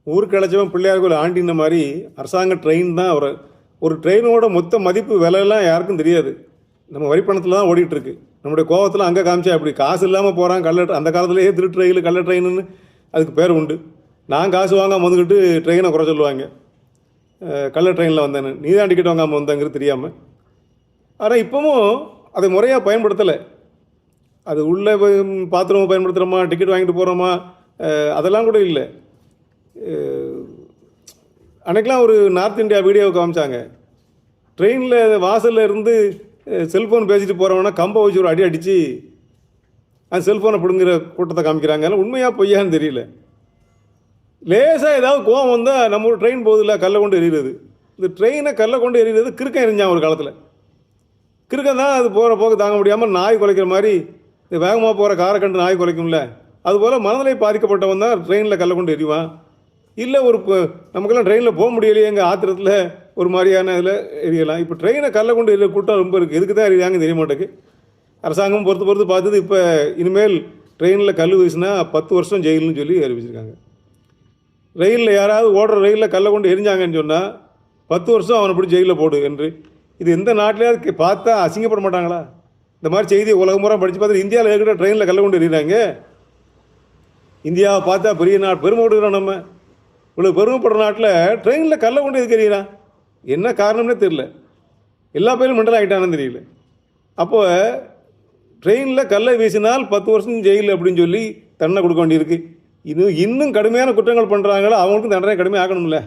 ஊருக்கு அழைச்சவன் பிள்ளையார் கோயில் ஆண்டின மாதிரி அரசாங்க ட்ரெயின் தான் ஒரு ட்ரெயினோட மொத்த மதிப்பு விலையெல்லாம் யாருக்கும் தெரியாது. நம்ம வரிப்பணத்தில் தான் ஓடிட்டுருக்கு. நம்முடைய கோவத்தில் அங்கே காமிச்சா அப்படி காசு இல்லாமல் போகிறான் அந்த காலத்திலேயே திருட்டு ரயில் கள்ள ட்ரெயின்னு அதுக்கு பேர் உண்டு. நான் காசு வாங்காமல் வந்துக்கிட்டு ட்ரெயினை குறை சொல்லுவாங்க. கள்ள ட்ரெயினில் வந்தேன்னு நீ தான் டிக்கெட் வாங்காமல் வந்தங்கிறது தெரியாமல். ஆனால் இப்போவும் அதை முறையாக பயன்படுத்தலை. அது உள்ளே பாத்ரூம் பயன்படுத்துகிறோமா, டிக்கெட் வாங்கிட்டு போகிறோமா, அதெல்லாம் கூட இல்லை. அன்றைக்கெலாம் ஒரு நார்த் இந்தியா வீடியோவை காமிச்சாங்க. ட்ரெயினில் வாசலில் இருந்து செல்ஃபோன் பேசிட்டு போகிறவனா கம்பை வச்சு ஒரு அடி அடித்து அந்த செல்ஃபோனை பிடுங்குற கூட்டத்தை காமிக்கிறாங்க. அதெல்லாம் உண்மையாக பொய்யான்னு தெரியல. லேசாக ஏதாவது கோவம் வந்தால் நம்ம ஒரு ட்ரெயின் போகுதில்ல, கல்லை கொண்டு எறிகிறது. இந்த ட்ரெயினை கல்லை கொண்டு எறிகிறது கிறுக்கன் எரிஞ்சான் ஒரு காலத்தில். கிறுக்கன் தான் அது போகிற போக்கு தாங்க முடியாமல் நாய் குலைக்கிற மாதிரி இந்த வேகமாக போகிற காரை கண்டு நாய் குலைக்கும்ல, அதுபோல் மனநிலை பாதிக்கப்பட்டவன் தான் ட்ரெயினில் கல்லை கொண்டு எறிவான். இல்லை நமக்கெல்லாம் ட்ரெயினில் போக முடியலையே எங்கள் ஆத்திரத்தில் ஒரு மாதிரியான இதில் எரியலாம். இப்போ ட்ரெயினை கல்லை கொண்டு எரிய கூட்டம் ரொம்ப இருக்குது. எதுக்கு தான் எரியாங்கன்னு தெரிய மாட்டேக்கு. அரசாங்கம் பொறுத்து பார்த்தது இப்போ இனிமேல் ட்ரெயினில் கல் வீசினா 10 வருஷம் ஜெயில்னு சொல்லி அறிவிச்சிருக்காங்க. ரயிலில் யாராவது ஓடுற ரயிலில் கல்லை கொண்டு எரிஞ்சாங்கன்னு சொன்னால் 10 வருஷம் அவனை பிடிச்சி ஜெயிலில் போடு என்று. இது எந்த நாட்டிலேயாவது பார்த்தா அசிங்கப்பட மாட்டாங்களா? இந்த மாதிரி செய்தி உலகம் பூரா படித்து பார்த்து இந்தியாவில் இருக்கிற ட்ரெயினில் கல்லை கொண்டு எறிகிறாங்க. இந்தியாவை பார்த்தா பெரிய பெருமை கொடுக்குறோம். நம்ம இவ்வளோ பெருமைப்படுற நாட்டில் ட்ரெயினில் கல்லை கொண்டு எதுக்கு எறிகிறான்? என்ன காரணம்னே தெரியல. எல்லா பேரும் மெண்டல் ஆகிட்டானு தெரியல. அப்போ ட்ரெயினில் கல்லை வீசினால் 10 வருஷம் ஜெயில் அப்படின்னு சொல்லி தண்டனை கொடுக்க வேண்டியிருக்கு. இன்னும் கடுமையான குற்றங்கள் பண்ணுறாங்களோ அவங்களுக்கும் தண்டனை கடுமையாக ஆகணும்ல.